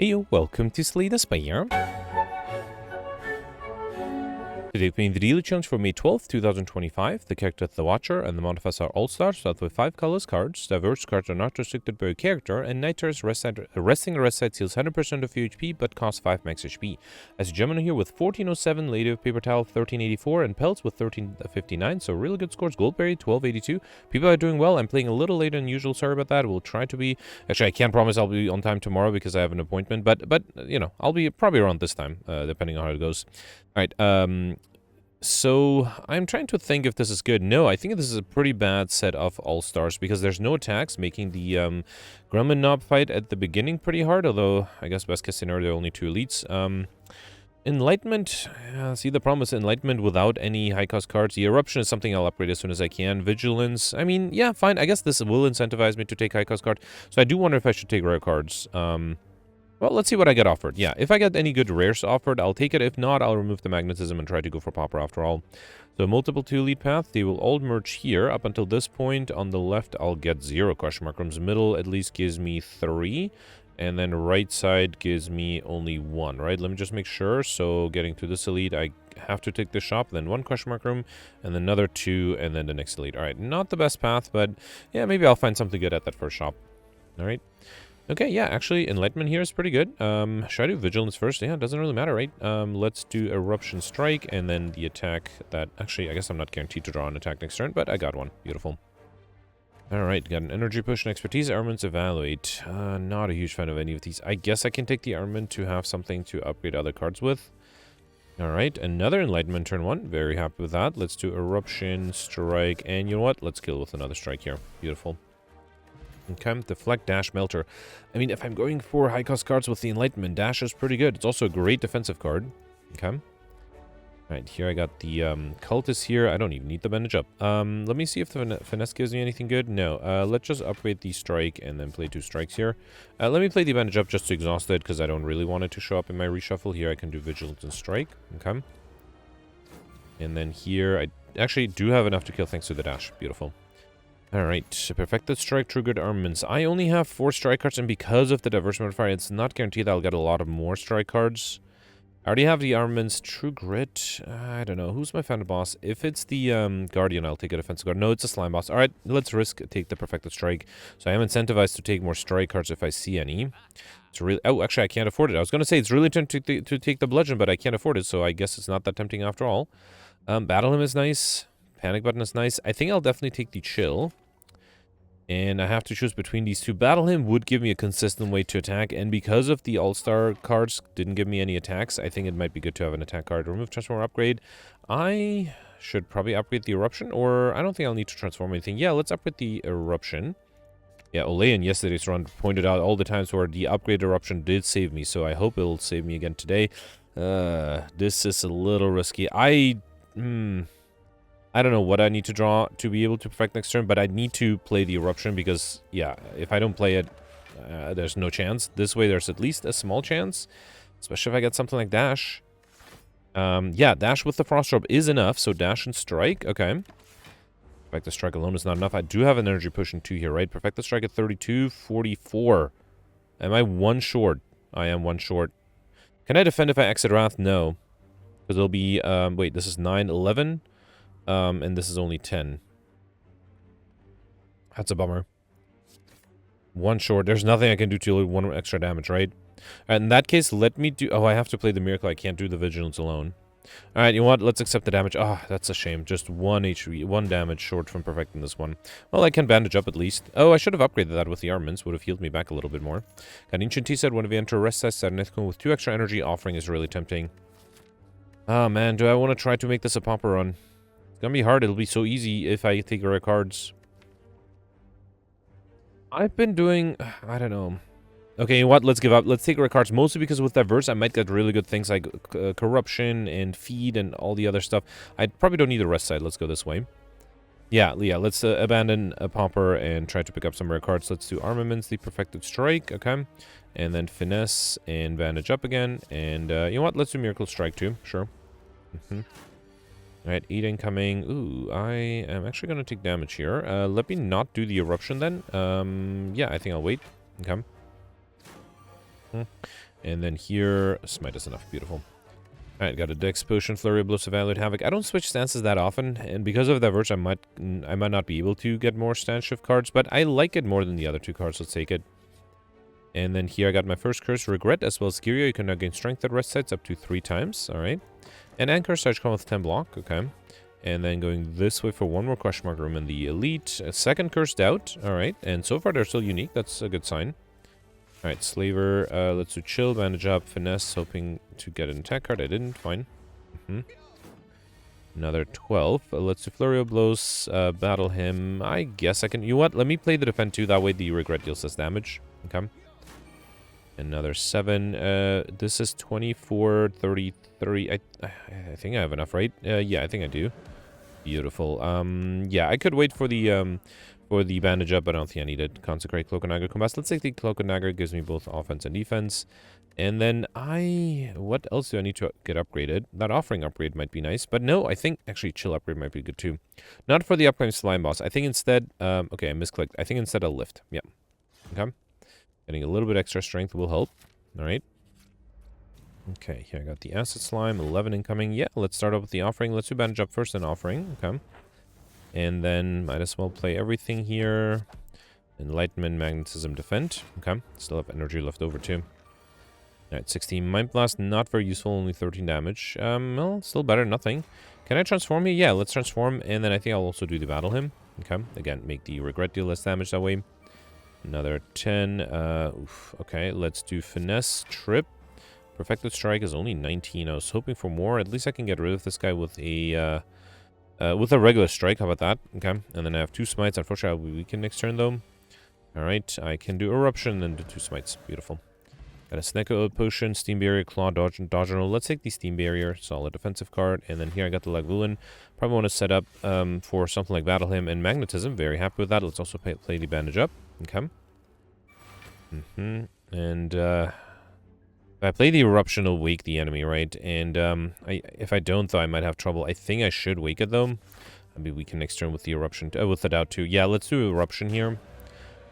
Hey, welcome to Slay the Spire. Today playing the daily challenge for May 12th, 2025. The character The Watcher and the modifiers are all-stars, start with 5 colorless cards. Diverse cards are not restricted by a character, and Nightmare's resting rest side heals 100% of your HP, but costs 5 max HP. As a Gemini here with 1407, Lady of Paper Towel 1384, and Pelts with 1359, so really good scores. Goldberry 1282. People are doing well. I'm playing a little later than usual, sorry about that. We'll try to be... Actually, I can't promise I'll be on time tomorrow because I have an appointment, but you know, I'll be probably around this time, depending on how it goes. Alright, so I'm trying to think if this is good. No, I think this is a pretty bad set of all-stars because there's no attacks, making the Gremlin Knob fight at the beginning pretty hard, although I guess best case scenario there are only 2 elites. Enlightenment, see the problem is Enlightenment without any high-cost cards. The Eruption is something I'll upgrade as soon as I can. Vigilance, I mean, yeah, fine. I guess this will incentivize me to take high-cost cards, so I do wonder if I should take rare cards. Well, let's see what I get offered. Yeah, if I get any good rares offered, I'll take it. If not, I'll remove the Magnetism and try to go for Pauper after all. So multiple 2 lead paths, they will all merge here. Up until this point, on the left, I'll get 0 question mark rooms. Middle at least gives me 3. And then right side gives me only 1, right? Let me just make sure. So getting to this elite, I have to take the shop, then 1 question mark room, and then another 2, and then the next elite. All right, not the best path, but yeah, maybe I'll find something good at that first shop. All right. Okay, yeah, actually, Enlightenment here is pretty good. Should I do Vigilance first? Yeah, it doesn't really matter, right? Let's do Eruption Strike, and then the attack that... Actually, I guess I'm not guaranteed to draw an attack next turn, but I got one. Beautiful. Alright, got an Energy Push and Expertise. Armaments Evaluate. Not a huge fan of any of these. I guess I can take the Armament to have something to upgrade other cards with. Alright, another Enlightenment turn 1. Very happy with that. Let's do Eruption, Strike, and you know what? Let's kill with another Strike here. Beautiful. Okay, Deflect, Dash, Melter. I mean, if I'm going for high-cost cards with the Enlightenment, Dash is pretty good. It's also a great defensive card. Okay. Alright, here I got the Cultist here. I don't even need the Bandage Up. Let me see if the Finesse gives me anything good. No, let's just upgrade the Strike and then play 2 strikes here. Let me play the Bandage Up just to exhaust it because I don't really want it to show up in my reshuffle. Here I can do Vigilance and Strike. Okay. And then here, I actually do have enough to kill thanks to the Dash. Beautiful. Alright, Perfected Strike, Triggered Armaments. I only have 4 strike cards, and because of the Diverse Modifier, it's not guaranteed that I'll get a lot of more strike cards. I already have the Armaments. True Grit, I don't know. Who's my Phantom Boss? If it's the Guardian, I'll take a Defensive Guard. No, it's a Slime Boss. Alright, let's take the Perfected Strike. So I am incentivized to take more strike cards if I see any. It's really... Oh, actually, I can't afford it. I was going to say, it's really tempting to take the Bludgeon, but I can't afford it, so I guess it's not that tempting after all. Battle Hymn is nice. Panic Button is nice. I think I'll definitely take the Chill. And I have to choose between these 2. Battle Hymn would give me a consistent way to attack. And because of the All-Star cards didn't give me any attacks, I think it might be good to have an attack card. Remove Transform Upgrade. I should probably upgrade the Eruption. Or I don't think I'll need to transform anything. Yeah, let's upgrade the Eruption. Yeah, Ole in yesterday's run pointed out all the times where the upgrade Eruption did save me. So I hope it'll save me again today. This is a little risky. I don't know what I need to draw to be able to perfect next turn, but I need to play the Eruption because, yeah, if I don't play it, there's no chance. This way, there's at least a small chance, especially if I get something like Dash. Yeah, Dash with the Frost Orb is enough, so Dash and Strike, okay. Perfect the Strike alone is not enough. I do have an Energy Push in 2 here, right? Perfect the Strike at 32, 44. Am I 1 short? I am 1 short. Can I defend if I exit Wrath? No. Because it'll be, wait, this is 9, 11. And this is only 10. That's a bummer. 1 short. There's nothing I can do to 1 extra damage, right? Alright, in that case, let me do... Oh, I have to play the Miracle. I can't do the Vigilance alone. Alright, you know what? Let's accept the damage. Oh, that's a shame. Just 1 HP, 1 damage short from perfecting this one. Well, I can Bandage Up at least. Oh, I should have upgraded that with the Armaments. Would have healed me back a little bit more. Got Ancient Tea said, whenever you enter Rest Size Saturn with 2 extra energy, offering is really tempting. Ah, man. Do I want to try to make this a Pauper run? It's gonna be hard. It'll be so easy if I take rare cards. I've been doing... I don't know. Okay, you know what? Let's give up. Let's take rare cards. Mostly because with Diverse, I might get really good things like Corruption and Feed and all the other stuff. I probably don't need the rest side. Let's go this way. Yeah, let's abandon a Pauper and try to pick up some rare cards. Let's do Armaments, the Perfected Strike, okay. And then Finesse and Bandage Up again. And you know what? Let's do Miracle Strike too. Sure. Alright, 8 incoming. Ooh, I am actually going to take damage here. Let me not do the Eruption then. Yeah, I think I'll wait. Okay. And then here, Smite is enough. Beautiful. Alright, got a Dex Potion, Flurry of Blows, Evaluate Havoc. I don't switch stances that often, and because of Diverge, I might not be able to get more stance shift cards, but I like it more than the other two cards. Let's take it. And then here I got my first curse, Regret, as well as Gyria. You can now gain strength at rest sites up to 3 times. Alright. And Anchor Sarge come with 10 block. Okay. And then going this way for one more question mark room in the Elite. A second Curse Doubt. Alright. And so far they're still unique. That's a good sign. Alright, Slaver. Let's do Chill, Bandage Up, Finesse, hoping to get an attack card. I didn't. Fine. Another 12. Let's do Flurry of Blows. Battle him. I guess I can... You know what? Let me play the Defend too. That way the Regret deals less damage. Okay. Another 7. This is 24, 30, 30. I think I have enough, right? Yeah, I think I do. Beautiful. Yeah, I could wait for the Bandage Up, but I don't think I need it. Consecrate Cloak and Dagger Combust. Let's take the Cloak and Dagger. It gives me both offense and defense. And then what else do I need to get upgraded? That Offering upgrade might be nice, but no, I think actually Chill upgrade might be good too. Not for the upcoming Slime Boss. I think instead, okay, I misclicked. I think instead I'll Lift. Yeah. Okay. Getting a little bit extra strength will help. Alright. Okay, here I got the Acid Slime, 11 incoming. Yeah, let's start off with the Offering. Let's do Bandage Up first, then Offering. Okay. And then might as well play everything here. Enlightenment, Magnetism, Defend. Okay, still have energy left over too. Alright, 16 Mind Blast, not very useful, only 13 damage. Well, still better than nothing. Can I transform here? Yeah, let's transform, and then I think I'll also do the Battle Him. Okay, again, make the Regret deal less damage that way. Another 10. Okay, let's do Finesse, Trip. Perfected Strike is only 19. I was hoping for more. At least I can get rid of this guy with a regular strike. How about that? Okay, and then I have 2 Smites. Unfortunately, I'll be weakened next turn, though. Alright, I can do Eruption and do 2 Smites. Beautiful. Got a Snecko Oat Potion, Steam Barrier, Claw, Dodge, and Dodge. Let's take the Steam Barrier. Solid defensive card. And then here I got the Lagvulin. Probably want to set up for something like Battle Him and Magnetism. Very happy with that. Let's also play the Bandage Up. Okay. And if I play the Eruption, it'll wake the enemy, right? And if I don't, though, I might have trouble. I think I should wake it, though. Maybe we can next turn with the Eruption, with the Doubt, too. Yeah, let's do Eruption here.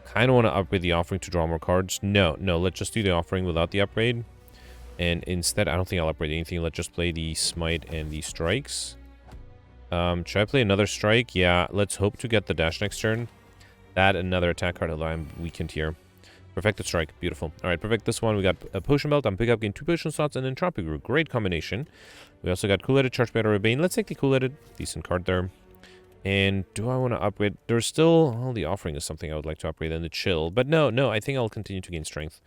Kind of want to upgrade the Offering to draw more cards. No, let's just do the Offering without the upgrade. And instead, I don't think I'll upgrade anything. Let's just play the Smite and the Strikes. Should I play another Strike? Yeah, let's hope to get the Dash next turn. That, another attack card, although I'm weakened here. Perfected Strike. Beautiful. Alright, perfect this one. We got a Potion Belt on Pickup, gain 2 Potion Slots, and Entropy Brew. Great combination. We also got Cool-Headed, Charge Battery, Bane. Let's take the Cool-Headed. Decent card there. And do I want to upgrade? There's still... Well, the Offering is something I would like to upgrade, and the Chill. But no, I think I'll continue to gain strength.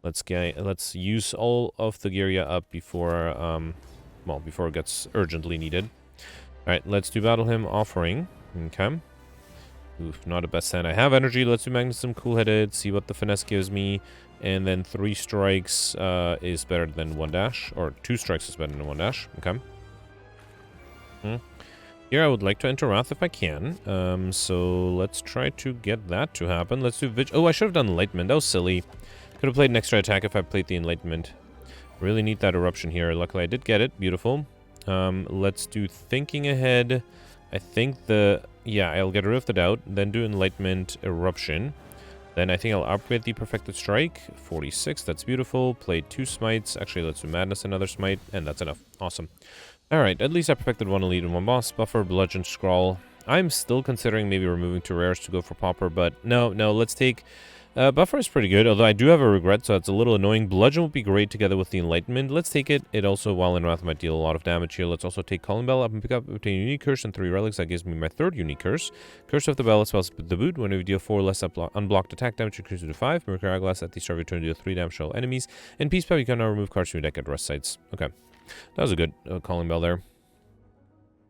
Let's use all of the Gyria up before, before it gets urgently needed. Alright, let's do Battle Him, Offering. Okay. Oof, not the best hand. I have energy. Let's do Magnetism, Cool-Headed, see what the Finesse gives me. And then 3 strikes is better than 1 dash. Or 2 strikes is better than 1 dash. Okay. Here I would like to enter Wrath if I can. So let's try to get that to happen. Let's do Oh, I should have done Enlightenment. That was silly. Could have played an extra attack if I played the Enlightenment. Really need that Eruption here. Luckily I did get it. Beautiful. Let's do Thinking Ahead. I think yeah, I'll get rid of the Doubt, then do Enlightenment, Eruption. Then I think I'll upgrade the Perfected Strike, 46, that's beautiful. Played 2 Smites, actually let's do Madness, another Smite, and that's enough. Awesome. Alright, at least I perfected 1 Elite and 1 Boss. Buffer, Bludgeon, Scrawl. I'm still considering maybe removing 2 rares to go for Pauper, but no, let's take... Buffer is pretty good, although I do have a Regret, so it's a little annoying. Bludgeon would be great together with the Enlightenment. Let's take it. It also, while in Wrath, might deal a lot of damage here. Let's also take Calling Bell up and pick up, obtain a unique curse and 3 relics. That gives me my 3rd unique curse. Curse of the Bell as well as the Boot. Whenever you deal 4 less unblocked attack damage, increase to 5. Mercury Eyeglass at the start of your turn, deal 3 damage to all enemies. And Peace Pipe, you can now remove cards from your deck at rest sites. Okay. That was a good Calling Bell there.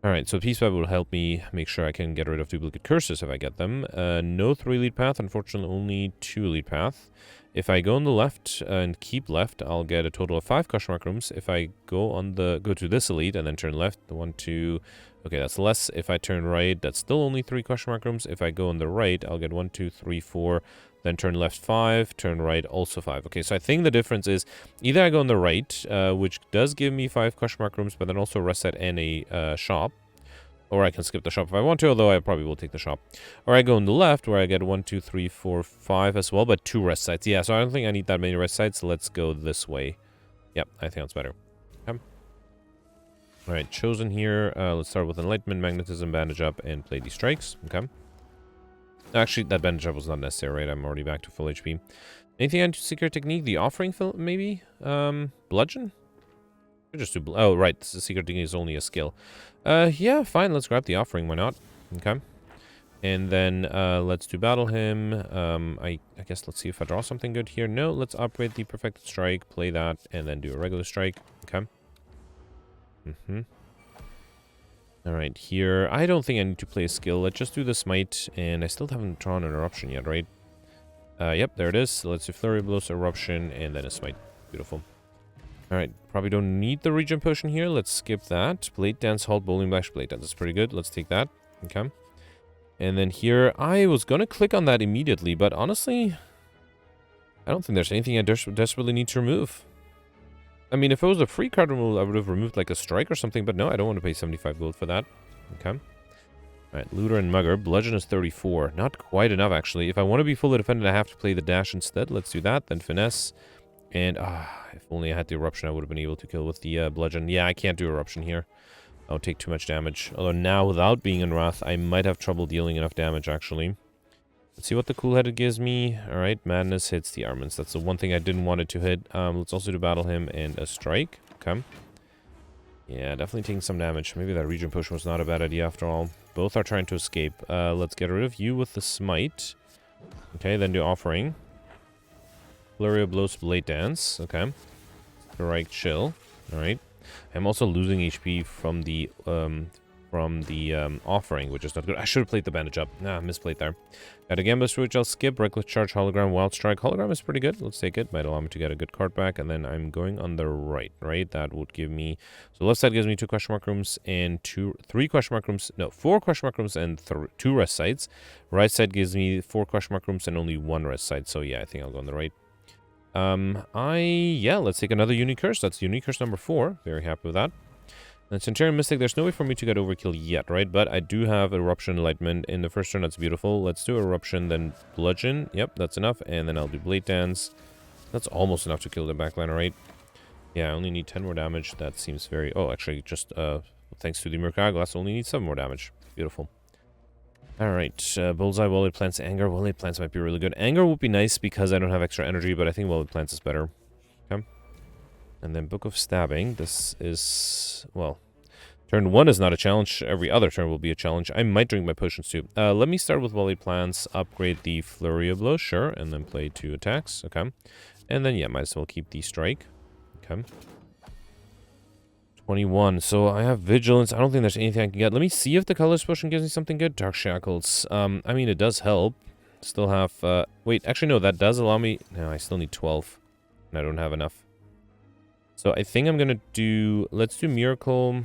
Alright, so Peace Pipe will help me make sure I can get rid of duplicate curses if I get them. No 3 lead path, unfortunately only 2 lead path. If I go on the left and keep left, I'll get a total of 5 question mark rooms. If I go to this elite and then turn left, 1, 2, okay, that's less. If I turn right, that's still only 3 question mark rooms. If I go on the right, I'll get 1, 2, 3, 4, then turn left 5, turn right also 5. Okay, so I think the difference is either I go on the right, which does give me 5 question mark rooms, but then also rest set and a shop, Or I can skip the shop if I want to, although I probably will take the shop. Or I go on the left, where I get 1, 2, 3, 4, 5 as well, but 2 rest sites. Yeah, so I don't think I need that many rest sites. Let's go this way. Yep, I think that's better. Okay. Alright, chosen here. Let's start with Enlightenment, Magnetism, Bandage Up, and play these strikes. Okay. Actually, that Bandage Up was not necessary, right? I'm already back to full HP. Anything on Secret Technique? The Offering, maybe? Bludgeon? Just do... Oh, right. The Secret Technique is only a skill. Yeah, fine. Let's grab the Offering. Why not? Okay. And then, let's do Battle Hymn. I guess let's see if I draw something good here. No, let's upgrade the Perfected Strike, play that, and then do a regular strike. Okay. Alright, here, I don't think I need to play a skill. Let's just do the Smite, and I still haven't drawn an Eruption yet, right? Yep, there it is. So let's do Flurry of Blows, Eruption, and then a Smite. Beautiful. Alright, probably don't need the Regen Potion here. Let's skip that. Blade Dance, Halt, Bowling Bash, Blade Dance. That's pretty good. Let's take that. Okay. And then here, I was gonna click on that immediately, but honestly, I don't think there's anything I desperately need to remove. I mean, if it was a free card removal, I would have removed like a strike or something, but no, I don't want to pay 75 gold for that. Okay. Alright, Looter and Mugger. Bludgeon is 34. Not quite enough, actually. If I want to be fully defended, I have to play the Dash instead. Let's do that. Then Finesse. And, if only I had the Eruption, I would have been able to kill with the Bludgeon. Yeah, I can't do Eruption here. I'll take too much damage. Although now, without being in Wrath, I might have trouble dealing enough damage, actually. Let's see what the Cool-Headed gives me. Alright, Madness hits the Armaments. That's the one thing I didn't want it to hit. Let's also do Battle Hymn and a Strike. Okay. Yeah, definitely taking some damage. Maybe that Regen Potion was not a bad idea after all. Both are trying to escape. Let's get rid of you with the Smite. Okay, then do Offering. Flurry of Blows, Blade Dance. Okay. Strike, Chill. Alright. I'm also losing HP from the Offering, which is not good. I should have played the Bandage Up. Nah, misplayed there. Got a Gambler Switch, I'll skip. Reckless Charge, Hologram, Wild Strike. Hologram is pretty good. Let's take it. Might allow me to get a good card back. And then I'm going on the right, right? That would give me... So left side gives me 2 question mark rooms and 3 question mark rooms. No, 4 question mark rooms and 2 rest sites. Right side gives me 4 question mark rooms and only 1 rest site. So yeah, I think I'll go on the right. Yeah, let's take another Unique Curse. That's Unique Curse number 4. Very happy with that. And Centurion Mystic, there's no way for me to get Overkill yet, right? But I do have Eruption Enlightenment in the first turn. That's beautiful. Let's do Eruption, then Bludgeon. Yep, that's enough. And then I'll do Blade Dance. That's almost enough to kill the backliner, right? Yeah, I only need 10 more damage. That seems very... Oh, actually, just thanks to the Mercari Glass, I only need 7 more damage. Beautiful. Alright, Bullseye, Walled Plants, Anger. Walled Plants might be really good. Anger would be nice because I don't have extra energy, but I think Walled Plants is better. Okay. And then Book of Stabbing. This is... Well, turn 1 is not a challenge. Every other turn will be a challenge. I might drink my potions too. Let me start with Walled Plants, upgrade the Flurry of Blows, sure, and then play 2 attacks. Okay. And then, yeah, might as well keep the Strike. Okay. 21. So I have Vigilance. I don't think there's anything I can get. Let me see if the Colorless Potion gives me something good. Dark Shackles. I mean, it does help. Still have... wait, actually, no, that does allow me... No, I still need 12. And I don't have enough. So I think I'm going to do... Let's do Miracle,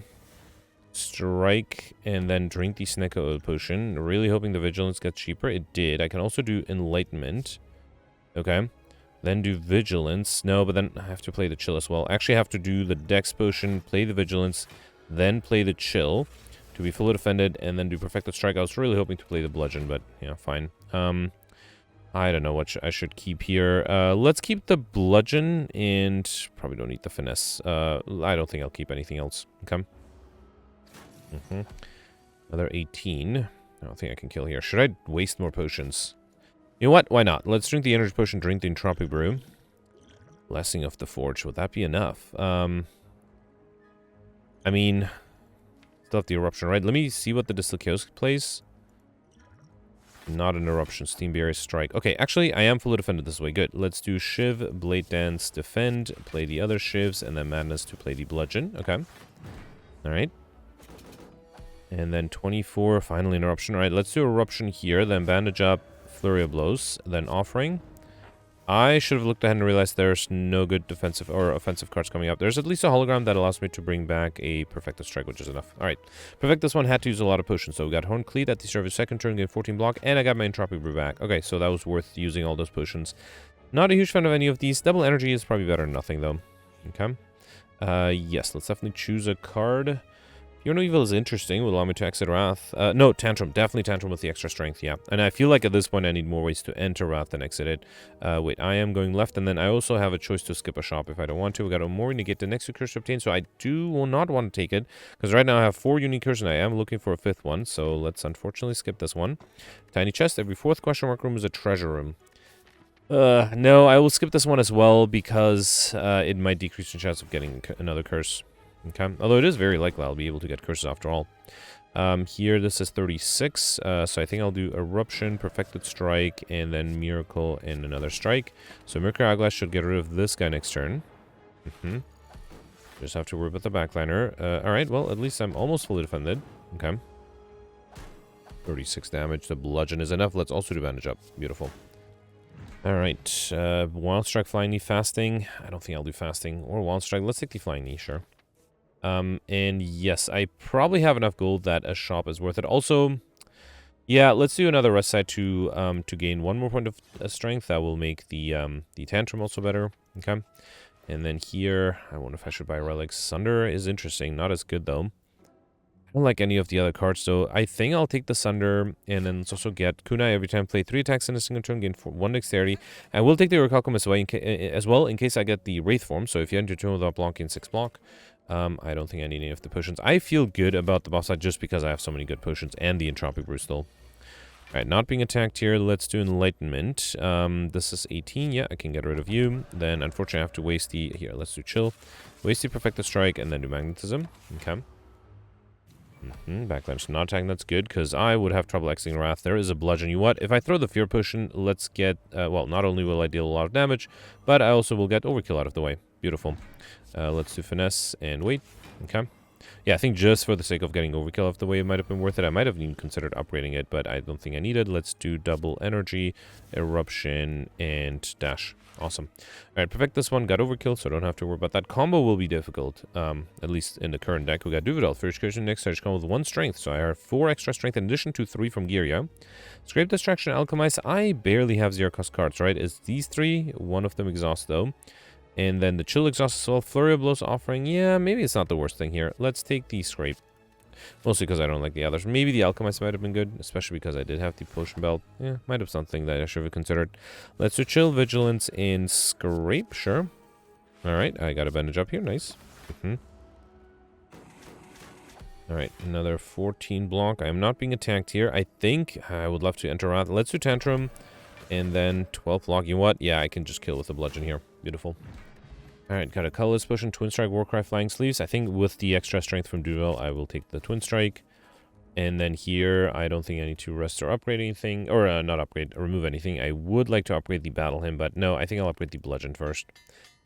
Strike, and then drink the Seneca Oil Potion. Really hoping the Vigilance gets cheaper. It did. I can also do Enlightenment. Okay. Then do Vigilance. No, but then I have to play the Chill as well. Actually, I have to do the Dex Potion, play the Vigilance, then play the Chill to be fully defended, and then do Perfected Strike. I was really hoping to play the Bludgeon, but yeah, fine. I don't know what I should keep here. Let's keep the Bludgeon, and probably don't need the Finesse. I don't think I'll keep anything else. Okay. Another 18. I don't think I can kill here. Should I waste more potions? You know what? Why not? Let's drink the Energy Potion, drink the Entropic Brew. Blessing of the Forge. Would that be enough? I mean, still have the Eruption, right? Let me see what the Dislokios plays. Not an Eruption. Steam Barrier, Strike. Okay, actually, I am fully defended this way. Good. Let's do Shiv, Blade Dance, Defend, play the other Shivs, and then Madness to play the Bludgeon. Okay. Alright. And then 24, finally an Eruption. Alright, let's do Eruption here, then Bandage Up, Flurry of Blows, then Offering. I should have looked ahead and realized there's no good defensive or offensive cards coming up. There's at least a hologram that allows me to bring back a Perfected Strike, which is enough. Alright. Perfect this one had to use a lot of potions. So we got Horn Cleat at the start of his second turn, gain 14 block, and I got my Entropic Brew back. Okay, so that was worth using all those potions. Not a huge fan of any of these. Double Energy is probably better than nothing, though. Okay. Yes, let's definitely choose a card. Hear No Evil is interesting. Will allow me to exit Wrath. No, Tantrum. Definitely Tantrum with the extra strength, yeah. And I feel like at this point I need more ways to enter Wrath than exit it. Wait, I am going left, and then I also have a choice to skip a shop if I don't want to. We got a more negate the next 2 curse to obtain, so I will not want to take it. Because right now I have 4 unique curses, and I am looking for a 5th one. So let's unfortunately skip this one. Tiny chest. Every 4th question mark room is a treasure room. No, I will skip this one as well because it might decrease the chance of getting another curse. Okay, although it is very likely I'll be able to get curses after all. Here, this is 36, so I think I'll do Eruption, Perfected Strike, and then Miracle and another Strike. So Miracle Eyeglass should get rid of this guy next turn. Just have to worry about the backliner. Alright, well, at least I'm almost fully defended. Okay. 36 damage, the Bludgeon is enough. Let's also do Bandage Up. Beautiful. Alright, Wild Strike, Flying Knee, Fasting. I don't think I'll do Fasting or Wild Strike. Let's take the Flying Knee, sure. And yes, I probably have enough gold that a shop is worth it. Also, yeah, let's do another rest side to gain 1 more point of strength. That will make the Tantrum also better. Okay. And then here, I wonder if I should buy relics. Sunder is interesting. Not as good, though. I don't like any of the other cards, so I think I'll take the Sunder, and then let's also get Kunai every time. Play 3 attacks in a single turn, gain 1 dexterity. I will take the Orichalcum as well, in case I get the Wraith form. So if you enter turn without blocking 6 block, I don't think I need any of the potions. I feel good about the boss side just because I have so many good potions and the Entropic Brew still. Alright, not being attacked here. Let's do Enlightenment. This is 18. Yeah, I can get rid of you. Then, unfortunately, I have to waste the... Here, let's do Chill. Waste the Perfected Strike and then do Magnetism. Okay. Backline's not attacking. That's good because I would have trouble exiting Wrath. There is a Bludgeon. You know what? If I throw the Fear Potion, let's get... well, not only will I deal a lot of damage, but I also will get Overkill out of the way. Beautiful. Let's do Finesse and wait. Okay. Yeah, I think just for the sake of getting Overkill out of the way, it might have been worth it. I might have even considered upgrading it, but I don't think I need it. Let's do Double Energy, Eruption, and Dash. Awesome. Alright, perfect this one. Got Overkill, so I don't have to worry about that. Combo will be difficult, at least in the current deck. We got Duvidal. First creation, next stage combo with 1 strength, so I have 4 extra strength in addition to 3 from Giria. Scrape Distraction, Alchemize. I barely have 0 cost cards, right? It's these 3. One of them exhaust, though. And then the Chill exhaust as well. Flurry of Blows offering. Yeah, maybe it's not the worst thing here. Let's take the Scrape. Mostly because I don't like the others. Maybe the Alchemist might have been good, especially because I did have the Potion Belt. Yeah, might have something that I should have considered. Let's do Chill, Vigilance, and Scrape. Sure. Alright, I got a Bandage Up here. Nice. Alright, another 14 block. I am not being attacked here. I think I would love to enter Wrath. Let's do Tantrum. And then 12 block. You know what? Yeah, I can just kill with the Bludgeon here. Beautiful. Alright, got a colorless potion, Twin Strike, Warcry, Flying Sleeves. I think with the extra strength from Duvel, I will take the Twin Strike. And then here, I don't think I need to rest or upgrade anything. Or not upgrade, remove anything. I would like to upgrade the Battle Hymn, but no, I think I'll upgrade the Bludgeon first.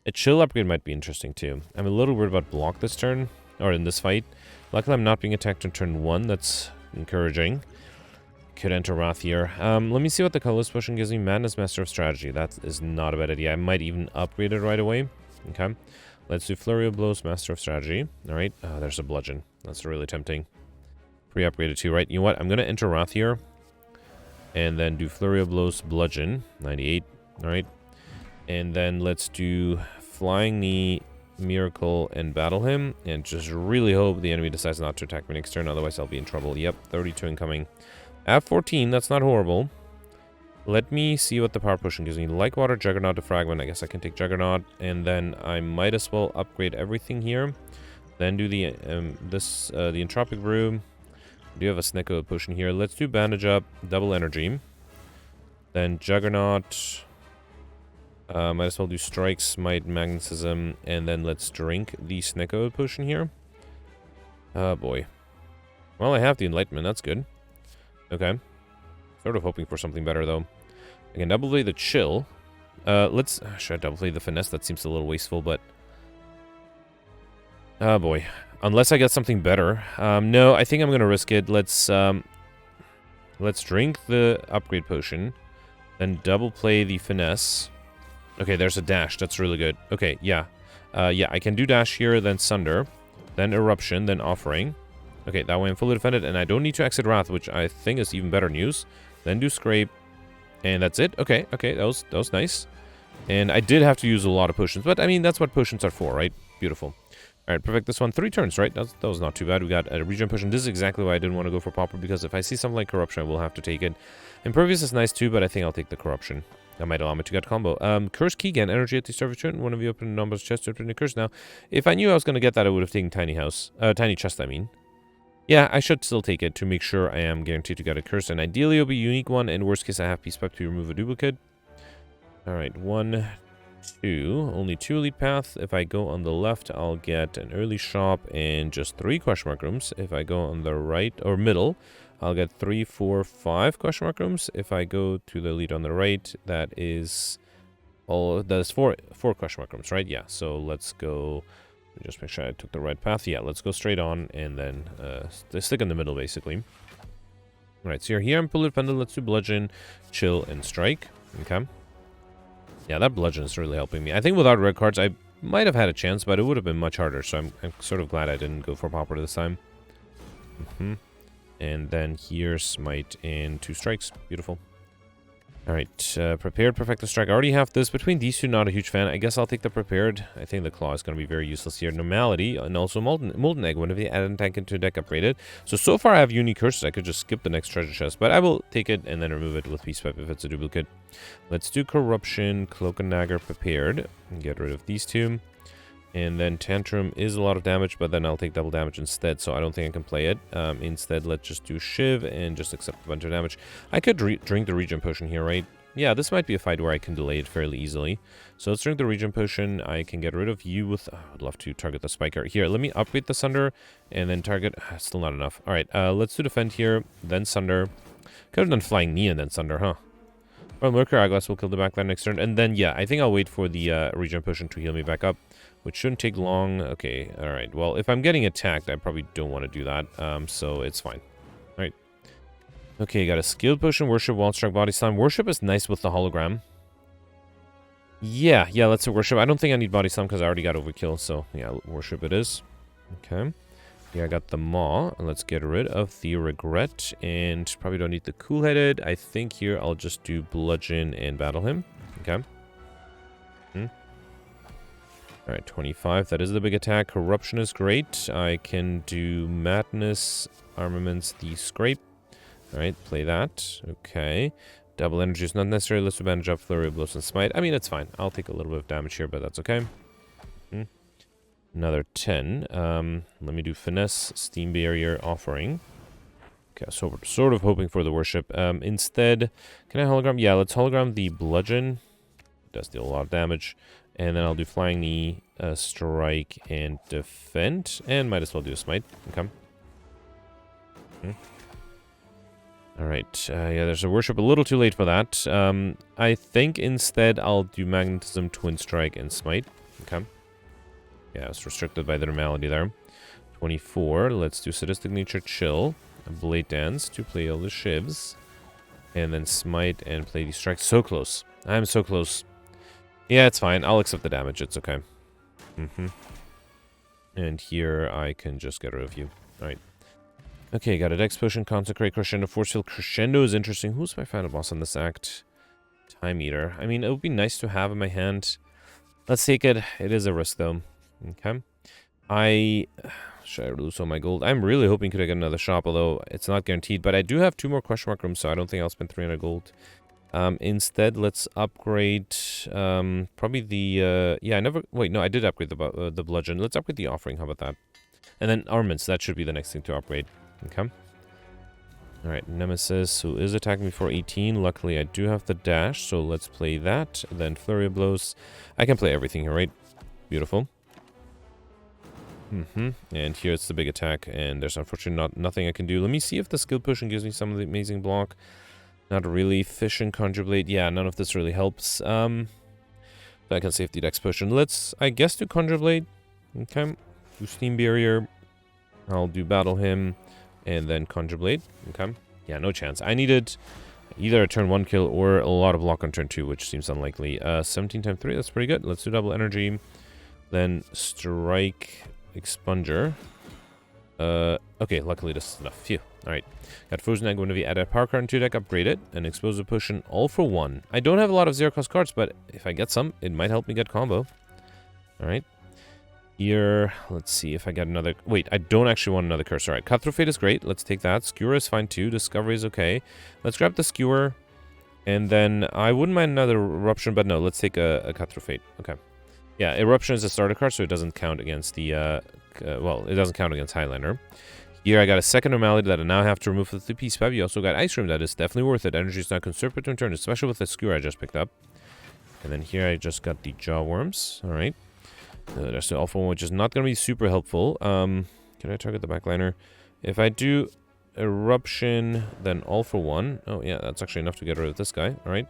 A Chill upgrade might be interesting too. I'm a little worried about block this turn, or in this fight. Luckily, I'm not being attacked on turn 1. That's encouraging. Could enter Wrath here. Let me see what the colorless potion gives me. Madness, Master of Strategy. That is not a bad idea. I might even upgrade it right away. Okay. Let's do Flurry of Blows, Master of Strategy. Alright. There's a Bludgeon. That's really tempting. Pre-upgraded too, right? You know what? I'm going to enter Wrath here. And then do Flurry of Blows, Bludgeon. 98. Alright. And then let's do Flying Knee, Miracle, and Battle Hymn. And just really hope the enemy decides not to attack me next turn. Otherwise, I'll be in trouble. Yep. 32 incoming. I have 14. That's not horrible. Let me see what the power potion gives me. Like Water, Juggernaut, Defragment. I guess I can take Juggernaut. And then I might as well upgrade everything here. Then do the the Entropic Brew. I do have a Snicko potion here. Let's do Bandage Up, Double Energy. Then Juggernaut. Might as well do Strike, Smite, Magnetism. And then let's drink the Snicko potion here. Oh boy. Well, I have the Enlightenment. That's good. Okay. Sort of hoping for something better, though. I can double play the Chill. Should I double play the Finesse? That seems a little wasteful, but... Oh, boy. Unless I get something better. No, I think I'm going to risk it. Let's drink the Upgrade Potion. Then double play the Finesse. Okay, there's a Dash. That's really good. Okay, yeah. Yeah, I can do Dash here, then Sunder. Then Eruption, then Offering. Okay, that way I'm fully defended, and I don't need to exit Wrath, which I think is even better news. Then do Scrape, and that's it. Okay, that was nice. And I did have to use a lot of potions, but I mean, that's what potions are for, right? Beautiful. Alright, perfect this one. 3 turns, right? That was not too bad. We got a regen potion. This is exactly why I didn't want to go for Pauper, because if I see something like Corruption, I will have to take it. Impervious is nice too, but I think I'll take the Corruption. That might allow me to get combo. Curse Key, gain energy at the start of your turn. One of you open numbers chest to return a curse. Now, if I knew I was going to get that, I would have taken Tiny House. Tiny Chest, I mean. Yeah, I should still take it to make sure I am guaranteed to get a curse. And ideally, it'll be a unique one. In worst case, I have Peace Pipe to remove a duplicate. Alright, 1, 2. Only 2 elite paths. If I go on the left, I'll get an early shop and just 3 question mark rooms. If I go on the right or middle, I'll get 3, 4, 5 question mark rooms. If I go to the elite on the right, that is all. That's 4 question mark rooms, right? Yeah. So let's go. Just make sure I took the right path. Yeah, let's go straight on and then stick in the middle, basically. All right. So you're here. I'm Pillar Pendant. Let's do bludgeon, chill, and strike. Okay. Yeah, that bludgeon is really helping me. I think without red cards, I might have had a chance, but it would have been much harder. So I'm sort of glad I didn't go for Pauper this time. And then here, smite and 2 strikes. Beautiful. Alright, prepared, perfect the strike. I already have this. Between these two, not a huge fan. I guess I'll take the prepared. I think the claw is going to be very useless here. Normality and also molten egg. Whenever you add a tank into a deck, upgraded. So far I have unique curses. I could just skip the next treasure chest, but I will take it and then remove it with Peace Pipe if it's a duplicate. Let's do Corruption, Cloak and Dagger prepared. And get rid of these 2. And then Tantrum is a lot of damage, but then I'll take double damage instead, so I don't think I can play it. Instead, let's just do Shiv and just accept a bunch of damage. I could drink the Regen Potion here, right? Yeah, this might be a fight where I can delay it fairly easily. So let's drink the Regen Potion. I can get rid of you with... Oh, I'd love to target the Spiker. Here, let me upgrade the Sunder and then target... Still not enough. Alright, let's do Defend here, then Sunder. Could have done Flying Knee and then Sunder, huh? Well, Mercury Eyeglass will kill the backline next turn. And then, yeah, I think I'll wait for the Regen Potion to heal me back up. Which shouldn't take long. Okay, alright. Well, if I'm getting attacked, I probably don't want to do that. So it's fine. Alright. Okay, got a Skilled Potion, Worship, Wild Strike, Body Slam. Worship is nice with the hologram. Yeah, let's do Worship. I don't think I need Body Slam because I already got Overkill. So, yeah, Worship it is. Okay. Yeah, I got the Maw. And let's get rid of the Regret. And probably don't need the Cool-Headed. I think here I'll just do Bludgeon and battle him. Okay. Alright, 25. That is the big attack. Corruption is great. I can do Madness, Armaments, the Scrape. Alright, play that. Okay. Double energy is not necessary. Let's do Bandage Up, Flurry of Blows, and Smite. I mean, it's fine. I'll take a little bit of damage here, but that's okay. Another 10. Let me do Finesse, Steam Barrier, Offering. Okay, so we're sort of hoping for the Worship. Instead, can I hologram? Yeah, let's hologram the Bludgeon. It does deal a lot of damage. And then I'll do Flying Knee, Strike, and Defend. And might as well do a Smite. Okay. Alright. Yeah, there's a Worship a little too late for that. I think instead I'll do Magnetism, Twin Strike, and Smite. Okay. Yeah, it's restricted by the normality there. 24. Let's do Sadistic Nature, Chill. Blade Dance to play all the Shivs. And then Smite and play the Strike. So close. I'm so close. Yeah, it's fine. I'll accept the damage. It's okay. And here I can just get rid of you. Alright. Okay, got a Dex Potion, Consecrate, Crescendo, Force Field. Crescendo is interesting. Who's my final boss on this act? Time Eater. I mean, it would be nice to have in my hand. Let's take it. It is a risk, though. Okay. Should I lose all my gold? I'm really hoping could I get another shop, although it's not guaranteed. But I do have 2 more question mark rooms, so I don't think I'll spend 300 gold. Instead, let's upgrade, probably the, yeah, I did upgrade the Bludgeon. Let's upgrade the Offering, how about that? And then Armaments, that should be the next thing to upgrade. Okay. Alright, Nemesis, who is attacking me for 18. Luckily, I do have the dash, so let's play that. Then Flurry of Blows. I can play everything here, right? Beautiful. And here it's the big attack, and there's unfortunately nothing I can do. Let me see if the Skill Potion gives me some of the amazing block. Not really. Fission, Conjure Blade. Yeah, none of this really helps. I can save the Dex Potion. Let's, I guess, do Conjure Blade. Okay. Do Steam Barrier. I'll do Battle Him. And then Conjure Blade. Okay. Yeah, no chance. I needed either a turn 1 kill or a lot of block on turn 2, which seems unlikely. 17 times 3. That's pretty good. Let's do Double Energy. Then Strike, Expunger. Okay, luckily this is enough. Phew. Alright. Got Frozen Egg. Whenever you add a power card into your deck, upgrade it. And Explosive Potion, all for 1. I don't have a lot of 0-cost cards, but if I get some, it might help me get combo. Alright. Here, let's see if I get another... Wait, I don't actually want another curse. All right, Cutthroat Fate is great. Let's take that. Skewer is fine too. Discovery is okay. Let's grab the Skewer. And then I wouldn't mind another Eruption, but no, let's take a Cutthroat Fate. Okay. Yeah, Eruption is a starter card, so it doesn't count against the... well, it doesn't count against Highlander. Here I got a second normality that I now have to remove with the Peace Pipe. You also got Ice Cream. That is definitely worth it. Energy is not conserved per turn, especially with the Skewer I just picked up. And then here I just got the Jaw Worms. All right. There's the Alpha one, which is not going to be super helpful. Can I target the backliner? If I do Eruption, then All for One. Oh, yeah, that's actually enough to get rid of this guy. All right.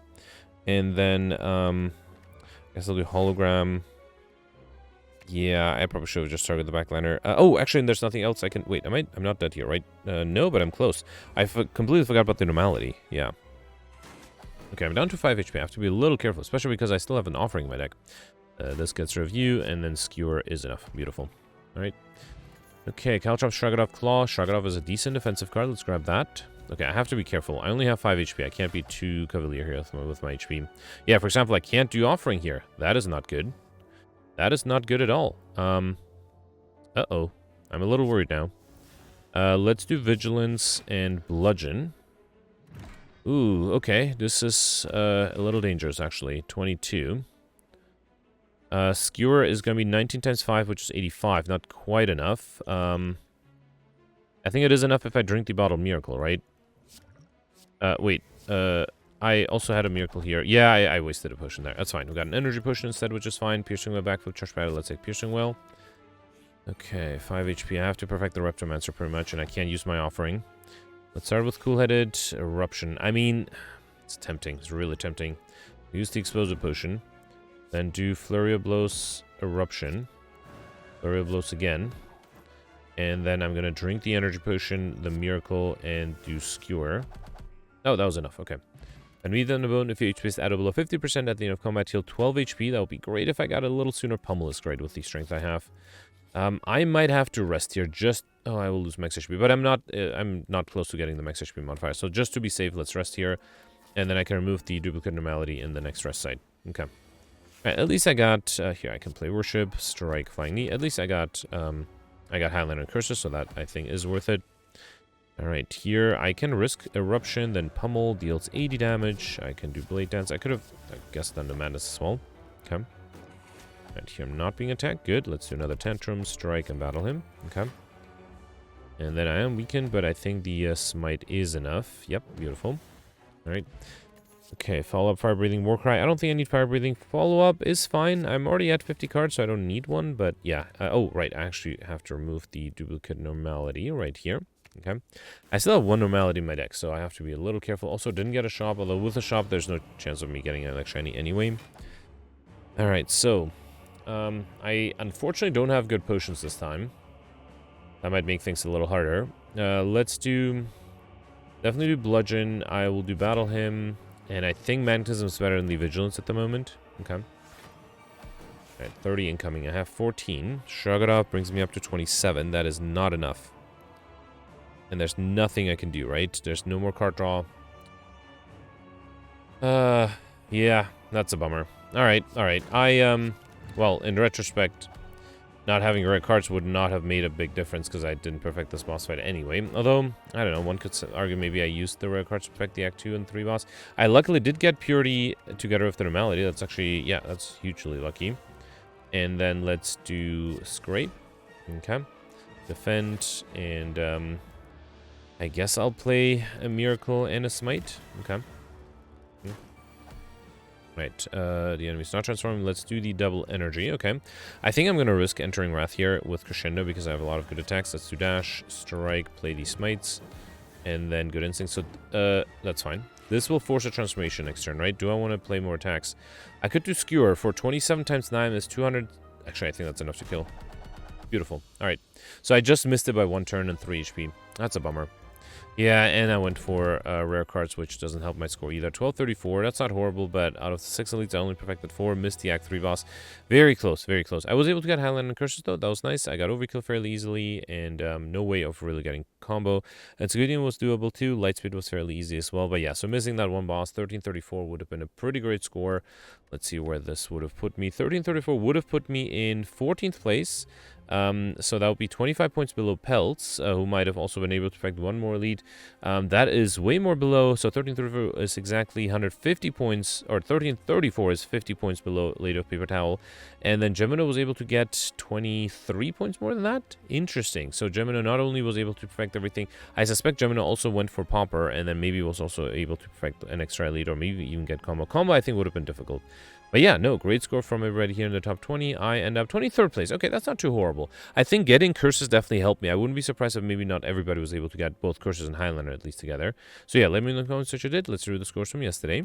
And then, I guess I'll do Hologram. Yeah, I probably should have just targeted the backliner. Oh, actually, there's nothing else I can... Wait, I'm not dead here, right? No, but I'm close. I completely forgot about the normality. Yeah. Okay, I'm down to 5 HP. I have to be a little careful, especially because I still have an Offering in my deck. This gets Review, and then Skewer is enough. Beautiful. Alright. Okay, Caltrop, Shrug It Off, Claw. Shrug It Off is a decent defensive card. Let's grab that. Okay, I have to be careful. I only have 5 HP. I can't be too cavalier here with my HP. Yeah, for example, I can't do Offering here. That is not good. That is not good at all. Uh-oh. I'm a little worried now. Let's do Vigilance and Bludgeon. Ooh, okay. This is a little dangerous, actually. 22. Skewer is going to be 19 times 5, which is 85. Not quite enough. I think it is enough if I drink the Bottled Miracle, right? Wait. I also had a Miracle here. Yeah, I wasted a potion there. That's fine. We got an Energy Potion instead, which is fine. Piercing Well, Backflip, Charge Battle. Let's take Piercing Well. Okay, 5 HP. I have to perfect the Reptomancer pretty much, and I can't use my Offering. Let's start with Cool-Headed Eruption. I mean, it's tempting. It's really tempting. Use the Explosive Potion. Then do Flurry of Blows, Eruption. Flurry of Blows again. And then I'm going to drink the Energy Potion, the Miracle, and do Skewer. Oh, that was enough. Okay. And Breathe on the Bone. If your HP is added below 50% at the end of combat, heal 12 HP. That would be great if I got a little sooner. Pummel is great with the strength I have. I might have to rest here. Just... Oh, I will lose max HP. But I'm not close to getting the max HP modifier. So just to be safe, let's rest here. And then I can remove the duplicate normality in the next rest side. Okay. Right, at least I got, here I can play Worship, Strike, Flying Knee. At least I got Highlander and Curses, so that I think is worth it. Alright, here I can risk Eruption, then Pummel, deals 80 damage. I can do Blade Dance. I could have, I guess, done the Madness as well. Okay. Right, here I'm not being attacked. Good. Let's do another Tantrum, Strike, and battle him. Okay. And then I am weakened, but I think the Smite is enough. Yep, beautiful. Alright. Okay, follow-up, Fire Breathing, Warcry. I don't think I need Fire Breathing. Follow-up is fine. I'm already at 50 cards, so I don't need one, but yeah. Oh, right, I actually have to remove the duplicate normality right here. Okay. I still have one normality in my deck, so I have to be a little careful. Also, didn't get a shop, although with a shop, there's no chance of me getting an Elect Shiny anyway. Alright, so... I unfortunately don't have good potions this time. That might make things a little harder. Let's do... Definitely do Bludgeon. I will do Battle Him. And I think Magetism is better than the Vigilance at the moment. Okay. Alright, 30 incoming. I have 14. Shrug It Off brings me up to 27. That is not enough. And there's nothing I can do, right? There's no more card draw. Yeah, that's a bummer. Alright. Well, in retrospect, not having red cards would not have made a big difference because I didn't perfect this boss fight anyway. Although, I don't know, one could argue maybe I used the red cards to perfect the Act 2 and 3 boss. I luckily did get Purity together with the Normality. That's actually, yeah, that's hugely lucky. And then let's do Scrape. Okay. Defend, and I guess I'll play a Miracle and a Smite. Okay. Right, the enemy's not transforming. Let's do the double energy. Okay. I think I'm going to risk entering Wrath here with Crescendo because I have a lot of good attacks. Let's do Dash, Strike, play the Smites, and then Good Instinct. So, that's fine. This will force a transformation next turn, right? Do I want to play more attacks? I could do Skewer. For 27 times 9 is 200. Actually, I think that's enough to kill. Beautiful. Alright. So I just missed it by 1 turn and 3 HP. That's a bummer. Yeah, and I went for rare cards, which doesn't help my score either. 1234, that's not horrible, but out of the 6 elites, I only perfected 4. Missed the Act 3 boss. Very close, very close. I was able to get Highland and Curses, though. That was nice. I got Overkill fairly easily, and no way of really getting combo. And Segudian was doable, too. Lightspeed was fairly easy as well. But yeah, so missing that one boss, 1334 would have been a pretty great score. Let's see where this would have put me. 1334 would have put me in 14th place. So that would be 25 points below Pelts, who might have also been able to perfect one more elite. That is way more below, so 1334 is exactly 150 points, or 1334 is 50 points below Lady of Paper Towel. And then Gemino was able to get 23 points more than that? Interesting. So Gemino not only was able to perfect everything, I suspect Gemino also went for Popper, and then maybe was also able to perfect an extra elite, or maybe even get combo. Combo, I think, would have been difficult. But yeah, no, great score from everybody here in the top 20. I end up 23rd place. Okay, that's not too horrible. I think getting curses definitely helped me. I wouldn't be surprised if maybe not everybody was able to get both curses and Highlander at least together. So yeah, let me know in the comments what you did. Let's review the scores from yesterday.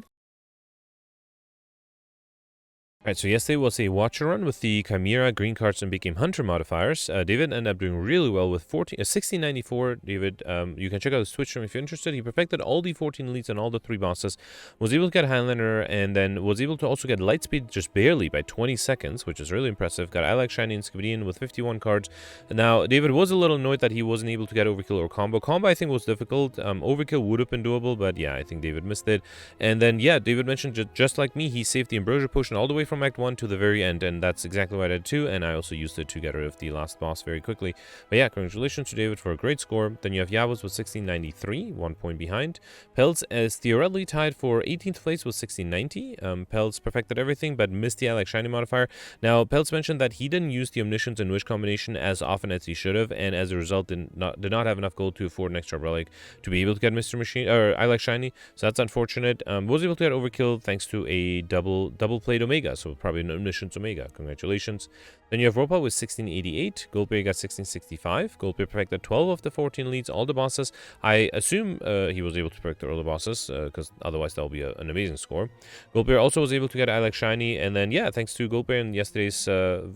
Alright, so yesterday was a Watcher run with the Chimera, Green Cards, and Became Hunter modifiers. David ended up doing really well with 1694. David, you can check out his Twitch stream if you're interested. He perfected all the 14 elites and all the 3 bosses, was able to get Highlander, and then was able to also get Lightspeed just barely by 20 seconds, which is really impressive. Got I Like Shiny and Skibadian with 51 cards. Now, David was a little annoyed that he wasn't able to get Overkill or Combo. Combo, I think, was difficult. Overkill would have been doable, but yeah, I think David missed it. And then, yeah, David mentioned just like me, he saved the Ambrosia Potion all the way from Act 1 to the very end, and that's exactly what I did too, and I also used it to get rid of the last boss very quickly. But yeah, congratulations to David for a great score. Then you have Yavos with 1693, 1 point behind. Pelts is theoretically tied for 18th place with 1690. Pelts perfected everything but missed the I Like Shiny modifier. Now, Pelts mentioned that he didn't use the Omniscience and Wish combination as often as he should have, and as a result did not have enough gold to afford an extra relic to be able to get Mr. Machine, or I Like Shiny, so that's unfortunate. Was able to get Overkill thanks to a double played Omega, so probably an Omniscience Omega. Congratulations. Then you have Ropa with 1688. Goldberry got 1665. Goldberry perfected 12 of the 14 leads, all the bosses. I assume he was able to perfect all the bosses, because otherwise that will be an amazing score. Goldberry also was able to get I Like Shiny, and then, yeah, thanks to Goldberry in yesterday's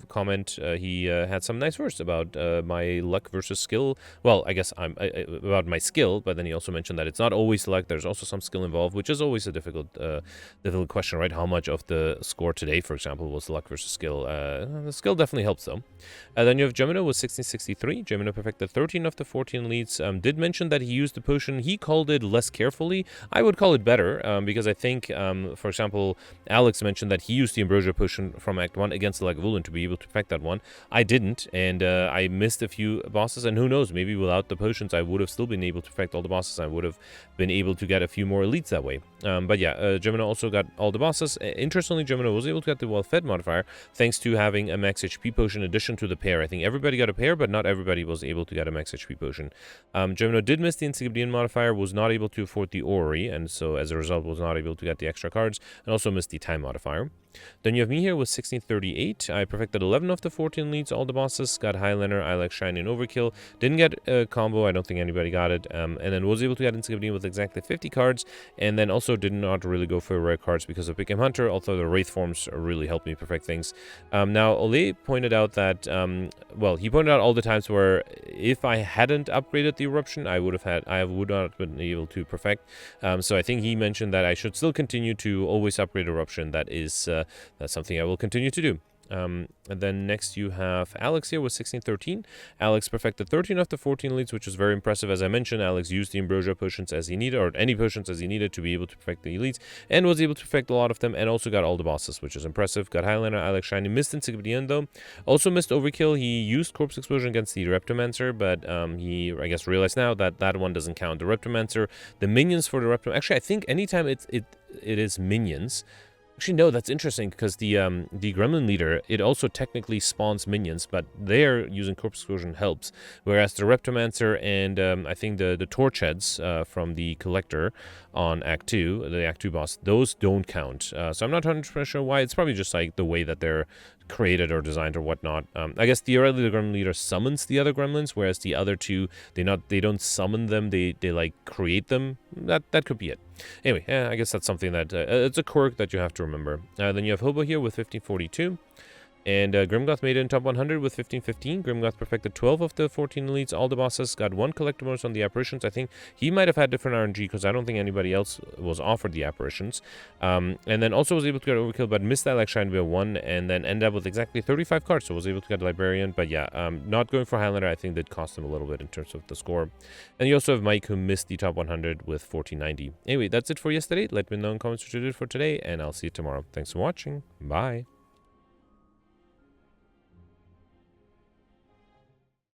comment, he had some nice words about my luck versus skill. Well, I guess about my skill, but then he also mentioned that it's not always luck, there's also some skill involved, which is always a difficult question, right? How much of the score today, for example, was luck versus skill? The skill definitely helps, though. Then you have Gemino with 1663. Gemino perfected 13 of the 14 leads. Did mention that he used the potion. He called it less carefully. I would call it better, because I think, for example, Alex mentioned that he used the Ambrosia potion from Act 1 against the Lagavulin to be able to perfect that one. I didn't, and I missed a few bosses, and who knows, maybe without the potions, I would have still been able to perfect all the bosses. I would have been able to get a few more elites that way. But yeah, Gemino also got all the bosses. Interestingly, Gemino was able to get the well-fed modifier thanks to having a max HP potion in addition to the pair. I think everybody got a pair, but not everybody was able to get a max HP potion. Gemino did miss the Insignifiant modifier, was not able to afford the Orrery, and so as a result was not able to get the extra cards, and also missed the Time modifier. Then you have me here with 1638. I perfected 11 of the 14 leads, all the bosses, got Highlander, I Like Shiny, and Overkill. Didn't get a combo, I don't think anybody got it, and then was able to get Insignifiant with exactly 50 cards, and then also did not really go for rare cards because of Became Hunter, although the Wraith forms really helped me perfect things. Now, Ole pointed out that, well, he pointed out all the times where if I hadn't upgraded the Eruption, I would not have been able to perfect. So I think he mentioned that I should still continue to always upgrade Eruption. That's something I will continue to do. And then next you have Alex here with 1613. Alex perfected 13 of the 14 leads, which was very impressive. As I mentioned, Alex used the Ambrosia potions as he needed, or any potions as he needed to be able to perfect the elites, and was able to perfect a lot of them, and also got all the bosses, which is impressive. Got Highlander, I Like Shiny, missed Insignifiant though. Also missed Overkill. He used Corpse Explosion against the Reptomancer, but he, I guess, realized now that that one doesn't count. The Reptomancer, the minions for the Reptomancer, actually, I think anytime it is minions. Actually, no, that's interesting because the Gremlin Leader, it also technically spawns minions, but there using Corpse Explosion helps. Whereas the Reptomancer and I think the Torch Heads from the Collector on Act 2, the Act 2 boss, those don't count. So I'm not 100% sure why. It's probably just like the way that they're created or designed or whatnot. I guess theoretically the Gremlin Leader summons the other gremlins, whereas the other two, they don't summon them, they like create them. That could be it. Anyway, I guess that's something that it's a quirk that you have to remember. Then you have Hobo here with 1542. And Grimgoth made it in top 100 with 1515. Grimgoth perfected 12 of the 14 elites. All the bosses got 1 collector bonus on the apparitions. I think he might have had different RNG because I don't think anybody else was offered the apparitions. And then also was able to get overkill, but missed that like Shine Wheel 1, and then ended up with exactly 35 cards, so was able to get Librarian. But yeah, not going for Highlander, I think did cost him a little bit in terms of the score. And you also have Mike, who missed the top 100 with 1490. Anyway, that's it for yesterday. Let me know in comments what you did for today, and I'll see you tomorrow. Thanks for watching. Bye.